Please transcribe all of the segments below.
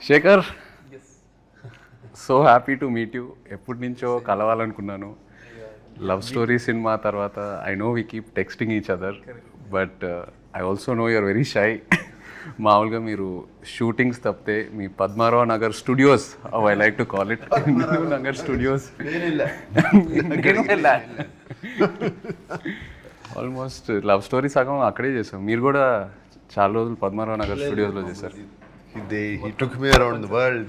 Shekhar, so happy to meet you. ఎప్పటి నుంచో కలవాలనుకున్నాను. లవ్ స్టోరీ సినిమా తర్వాత I know we keep texting each other, but I also know you're very shy. మామూలుగా మీరు shootings తప్పితే మీ Padmarao Nagar studios, I like to call it Nagar studios, almost love story సగం అక్కడే చేసాం. మీరు కూడా చాలా రోజులు పద్మారావు నగర్ స్టూడియోస్లో చేశారు. He took me around the world.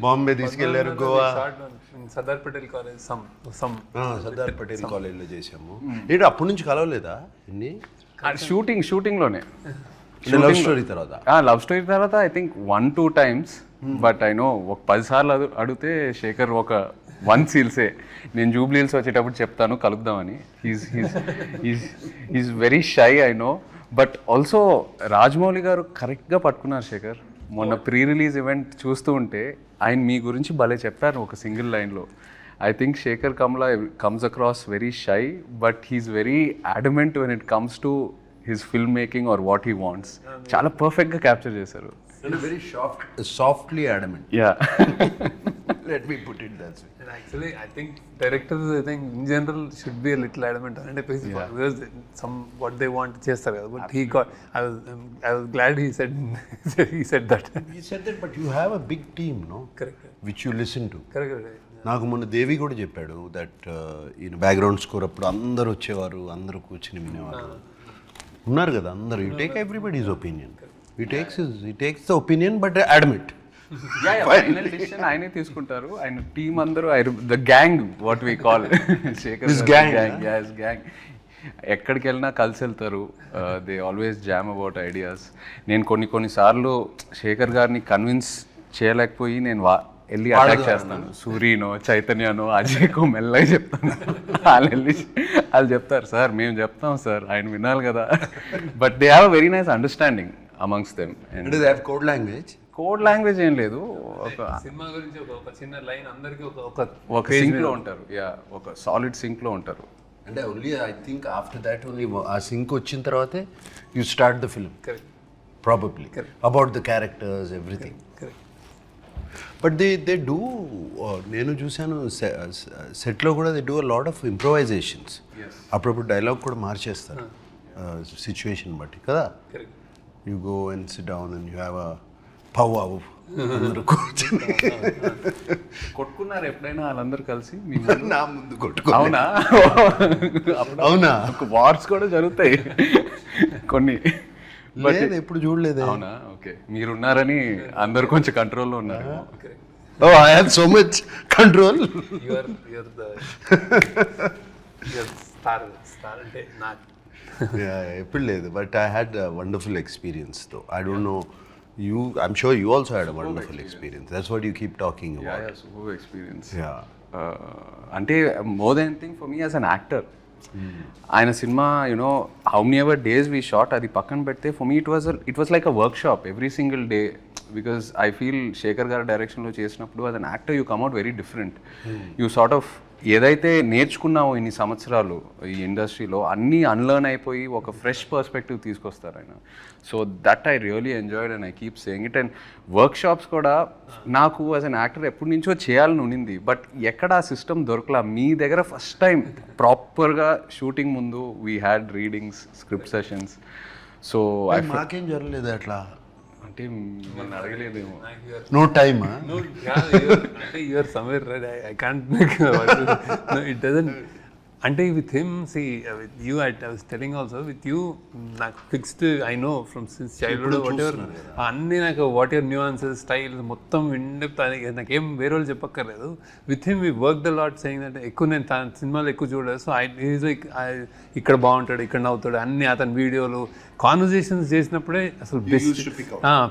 Bombay తీసుకెళ్లారు, గోవా, సర్దార్ పటేల్ కాలేజ్ సర్దార్ పటేల్ కాలేజ్లో చేసాము. ఏంటి అప్పటి నుంచి కలవలేదా? ఇన్ని షూటింగ్లోనే. లవ్ స్టోరీ తర్వాత లవ్ స్టోరీ తర్వాత I think 1-2 times, but I know ఒక 10 సార్లు అడిగితే శేఖర్ ఒక 1 సీల్సే. నేను జూబ్లీ హిల్స్ వచ్చేటప్పుడు చెప్తాను కలుద్దామని. Is very shy, I know. But also Rajamouli garu కరెక్ట్గా పట్టుకున్నారు శేఖర్. మొన్న ప్రీ రిలీజ్ ఈవెంట్ చూస్తూ ఉంటే ఆయన మీ గురించి భలే చెప్పారు ఒక సింగిల్ లైన్లో. I think Shekhar Kammula comes across very shy, but he's very adamant when it comes to his film making or what he wants. చాలా పర్ఫెక్ట్గా క్యాప్చర్ చేశారు. Very softly adamant. Yeah, let me put it that way. And actually I think directors, I think in general should be a little adamant on it, because some what they want చేస్తారు కదా. But he got, I was glad he said he said that. He said that, but you have a big team, no? Correct. Which you listen to. Correct. నాకు మొన్న దేవి కూడా చెప్పాడు that ఈయన background score అప్పుడు అందరు వచ్చేవారు, అందరూ కూర్చుని వినేవారు ఉన్నారు కదా అందరూ. You take everybody's opinion. he takes the opinion but admit. Final decision ఆయనే తీసుకుంటారు. ఆయన టీం అందరూ the gang, what we call Shekhar gang. ఎక్కడికి వెళ్ళినా కలిసి వెళ్తారు. They always jam about ideas. నేను కొన్నిసార్లు శేఖర్ గారిని కన్విన్స్ చేయలేకపోయి నేను వెళ్ళి అటాక్ చేస్తాను. సూరీనో, చైతన్యనో, అజయ్కో మెల్లగా చెప్తాను. వాళ్ళు చెప్తారు సార్ మేము చెప్తాం సార్, ఆయన వినాలి కదా. But they have a very nice understanding amongst them. And they have code language. Code language ఏం లేదు. సినిమా గురించి ఒక చిన్న లైన్ అందరికి ఒక సింక్లో ఉంటారు. యా, ఒక సాలిడ్ సింక్లో ఉంటారు. అంటే only I think after that only ఆ సింక్ వచ్చిన తర్వాతే you start the film probably about the characters everything. But they do, నేను చూశాను సెట్లో కూడా they do a lot of improvisations. అప్పుడప్పుడు డైలాగ్ కూడా మార్చేస్తారు సిచ్యువేషన్ బట్టి కదా. You go and SIT down and you have a pow అందరూ కూర్చొని కొట్టుకున్నారు ఎప్పుడైనా వాళ్ళందరూ కలిసి? నా ముందు కొట్టుకో. అవునా? అవునా? వార్స్ కూడా జరుగుతాయి కొన్ని. లేదు, ఎప్పుడు చూడలేదు. అవునా? ఓకే, మీరున్నారని అందరు కొంచెం కంట్రోల్లో ఉన్నారు. Oh, I have so much control. you're the star అంటే నాకు. ఎప్పుడు లేదు, but I had a wonderful experience though. I don't know you, I'm sure you also had a wonderful experience. That's what you keep talking about. Yeah, super experience. Yeah. అంటే more than anything for me as an actor, ఆయన cinema you know how many ever days we shot అది పక్కన పెడితే for me it was like a workshop every single day. Because I feel Shekhar గారి డైరెక్షన్లో చేసినప్పుడు as an actor you come at very different. You sort of ఏదైతే నేర్చుకున్నావో ఇన్ని సంవత్సరాలు ఈ ఇండస్ట్రీలో అన్నీ అన్లర్న్ అయిపోయి ఒక ఫ్రెష్ పర్స్పెక్టివ్ తీసుకొస్తారు ఆయన. So that I really enjoyed and I keep saying it. And work shops కూడా నాకు యాజ్ అన్ యాక్టర్ ఎప్పటి నుంచో చేయాలని ఉండింది, బట్ ఎక్కడ ఆ సిస్టమ్ దొరకలా. మీ దగ్గర ఫస్ట్ టైం ప్రాపర్గా షూటింగ్ ముందు we had readings, script sessions. So మాకేం జరగలేదు అట్లా. అంటే మిమ్మల్ని అడగలేదేమో. No time. అంటే you're somewhere right. I can't make it doesn't. అంటే with him see with you I was telling also with you నాకు fixed I know from since childhood what ever అన్నీ నాకు వాట్ ఎవర్ న్యూఆన్సెస్ స్టైల్ మొత్తం in depth నాకేం వేరే వాళ్ళు చెప్పక్కర్లేదు. With him we work the lot saying అంటే ఎక్కువ నేను తన సినిమాలు ఎక్కువ చూడలేదు. సో ఈజ్ లైక్ ఇక్కడ బాగుంటాడు, ఇక్కడ నవ్వుతాడు, అన్ని అతని వీడియోలు కాన్వర్జేషన్స్ చేసినప్పుడే అసలు బెస్ట్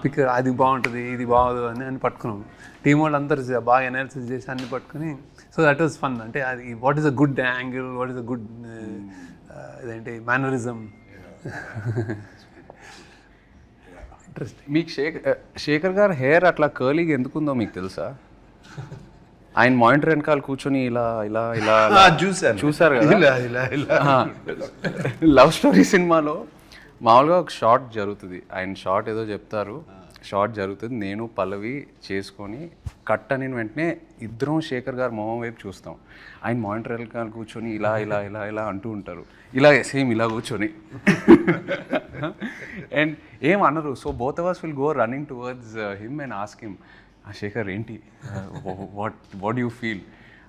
పిక్ అది బాగుంటుంది, ఇది బాగోదు అని పట్టుకున్నాం. టీం వాళ్ళు అందరూ బాగా అనాలిసిస్ చేసి అన్ని పట్టుకుని. So that was fun. అంటే అది what is a good angle, what is a good ఇదేంటి మేనరిజం. ఇంట్రెస్టింగ్. మీకు శేఖర్ గారు హెయిర్ అట్లా కర్లీగా ఎందుకుందో మీకు తెలుసా? ఆయన మానిటర్ వెనకాల కూర్చొని ఇలా ఇలా ఇలా చూసారు కదా. లవ్ స్టోరీ సినిమాలో మామూలుగా ఒక షార్ట్ జరుగుతుంది. ఆయన షార్ట్ ఏదో చెప్తారు, షార్ట్ జరుగుతుంది, నేను పల్లవి చేసుకొని కట్ అని వెంటనే ఇద్దరం శేఖర్ గారు మొహం వైపు చూస్తాం. ఆయన మానిటర్ వెనకాల కూర్చొని ఇలా ఇలా ఇలా ఇలా అంటూ ఉంటారు, ఇలా సేమ్ ఇలా కూర్చొని అండ్ ఏం అనరు. So both of us will go running towards him and ask him, Shekhar ఏంటి, వాట్ యూ ఫీల్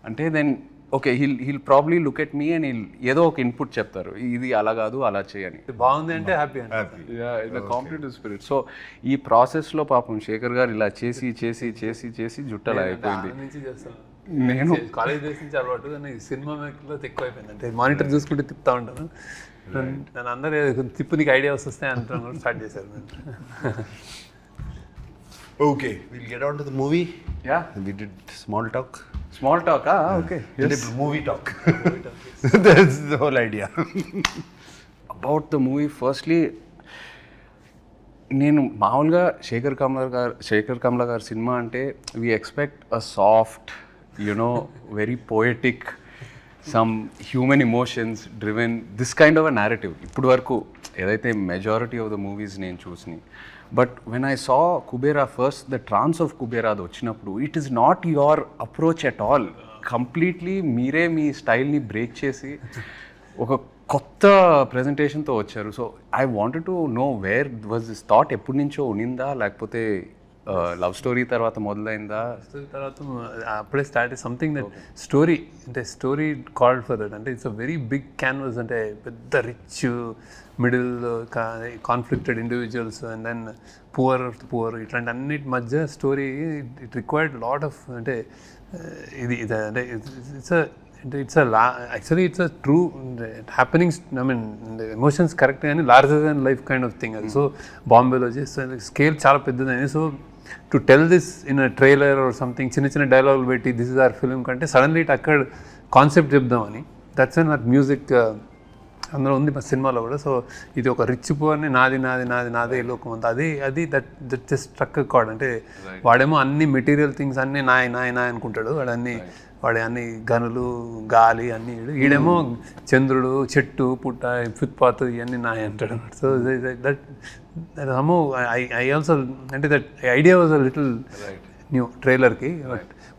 అంటే, then okay he'll probably look at me and ఏదో ఒక ఇన్పుట్ చెప్తారు, ఇది అలా కాదు అలా చేయని. బాగుంది అంటే హ్యాపీ కాంపిటేటివ్ స్పిరిట్. సో ఈ ప్రాసెస్లో పాపం శేఖర్ గారు ఇలా చేసి చేసి చేసి చేసి జుట్టలా అయిపోయింది. నుంచి చేస్తాను నేను కాలేజ్ డేస్ నుంచి అలవాటు, కానీ సినిమా మేకర్లో ఎక్కువ అయిపోయింది. అంటే మానిటర్ చూసుకుంటే తిప్పుతా ఉంటాను, నన్ను అందరూ తిప్పు నీకు ఐడియా వస్తే అంటాను స్టార్ట్ చేశారు. Okay, we'll get on to the movie. Yeah. We did small talk. Small talk okay Movie talk. That's the whole idea. About the movie firstly నేను మామూలుగా శేఖర్ కమ్ల గారి సినిమా అంటే we expect a soft you know very poetic some human emotions driven this kind of a narrative ఇప్పుడు వరకు ఏదైతే majority of the movies నేను చూసినాయి. But when I saw Kubera first, the trance of Kubera అది వచ్చినప్పుడు it is not your approach at all. Completely మీరే మీ స్టైల్ని break చేసి ఒక కొత్త ప్రజెంటేషన్తో వచ్చారు. So I wanted to know where was this thought, ఎప్పటి నుంచో ఉనిందా లేకపోతే లవ్ స్టోరీ తర్వాత మొదలైందా? తర్వాత అప్పుడే స్టార్ట్ సంథింగ్ దట్ స్టోరీ, అంటే స్టోరీ కాల్డ్ ఫర్ దట్. అంటే it's a very big canvas, అంటే పెద్ద rich middle conflicted individuals and then poor ఇట్లాంటి అన్నిటి మధ్య story. It required lot of, అంటే ఇది అంటే it's actually it's a true happenings. I mean emotions correct కానీ larger than life kind of thing అది. సో బాంబేలో చేస్తే స్కేల్ చాలా పెద్దదని. So to tell this in a trailer or something, చిన్న చిన్న డైలాగులు పెట్టి దిస్ ఇస్ అవర్ ఫిల్మ్ కంటే సడన్లీ ఇట్ అక్కడ కాన్సెప్ట్ చెప్దామని, దట్స్ అన్ మ్యూజిక్ అందులో ఉంది మా సినిమాలో కూడా. సో ఇది ఒక రిచ్ పువర్ని నాది నాది నాది నాదే లోకం అంతా, అది దట్ జస్ట్ స్ట్రక్ కార్డ్. అంటే వాడేమో అన్ని మెటీరియల్ థింగ్స్ అన్నీ నాయ అనుకుంటాడు, వాడి అన్ని గనులు గాలి అన్నీ. ఈడేమో చంద్రుడు, చెట్టు, పుట్ట, ఫుట్పాత్ ఇవన్నీ నాయ అంటాడు. సో దట్ ఐ ఆల్సో, అంటే that idea was a little new ట్రైలర్కి.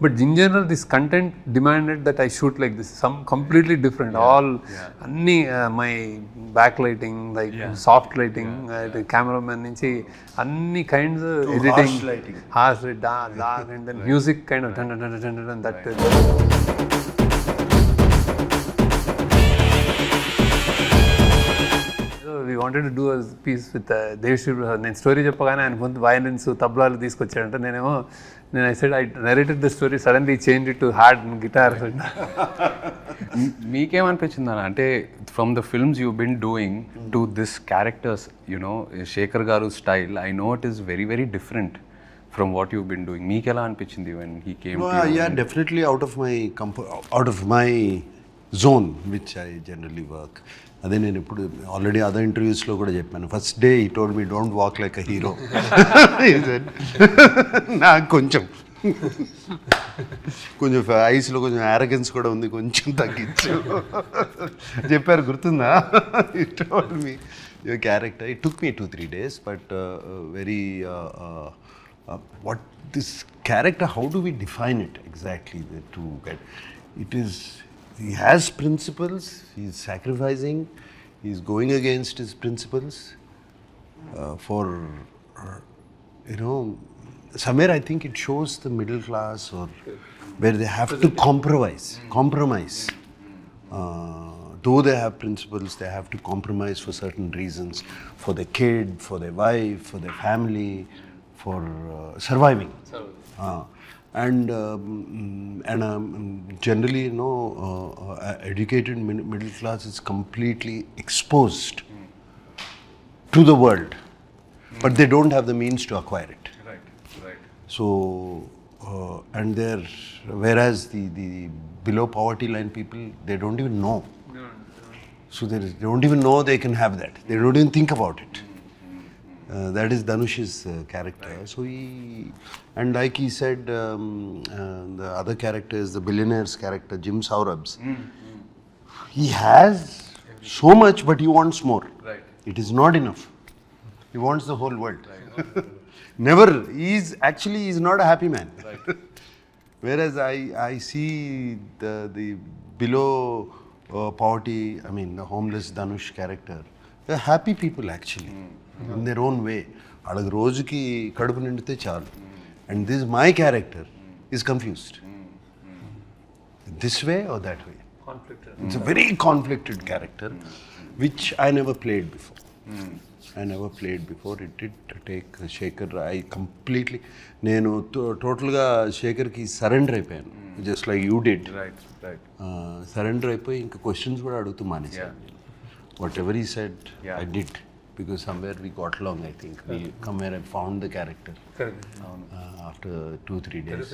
But in general this content demanded that I shoot like this, some completely different. All అన్నీ my back lighting, like soft lighting, cameraman నుంచి అన్ని kinds, editing, harsh dark and then music kind of that. We wanted to do a piece with Devshri Prasad. నేను story చెప్పగానే ఆయన ముందు violins, తబలాలు తీసుకొచ్చాడంటే నేను I said I narrated the story, suddenly changed it to hard guitar. మీకేమనిపించింది అంటే from the films you been doing to this characters, you know Shekhar garu style, I know it is very very different from what you been doing. మీకు ఎలా అనిపించింది when he came? Yeah, definitely out of my zone which I generally work. అదే నేను ఇప్పుడు already other ఇంటర్వ్యూస్లో కూడా చెప్పాను. First day ఈ told me don't walk like a hero. నాకు కొంచెం ఐస్లో కొంచెం యారగెన్స్ కూడా ఉంది, కొంచెం తగ్గించు చెప్పారు, గుర్తుందా? He told me your character. It took me 2-3 days, but very what this character, how do we define it exactly to get it is. He has principles, he is sacrificing, he is going against his principles for, somewhere I think it shows the middle class or where they have to compromise. Though they have principles, they have to compromise for certain reasons, for their kid, for their wife, for their family, for surviving. And generally, educated middle class is completely exposed to the world, but they don't have the means to acquire it. Right. So, and whereas the below poverty line people, they don't even know. So they don't even know they can have that. They don't even think about it. That is Dhanush's character. Right. So and like he said, the other character is the billionaire's character, Jim Saurabh's. He has so much, but he wants more. Right. It is not enough. He wants the whole world. Right. Never. He's not a happy man. Right. Whereas I see the below poverty, I mean the homeless Dhanush character, they're happy people actually, in their own way. వాళ్ళకి రోజుకి కడుపు నిండితే చాలు. And this my character is confused. This way or that way. Conflicted. It's a very conflicted character, which I never played before. It did take Shekhar. I completely, నేను టోటల్గా శేఖర్కి surrender అయిపోయాను, just like you did. Surrender అయిపోయి ఇంకా questions కూడా అడుగుతూ మానేసాను. What ever ఈ said I did, because somewhere we got along. I think we somewhere I found the character after 2-3 days.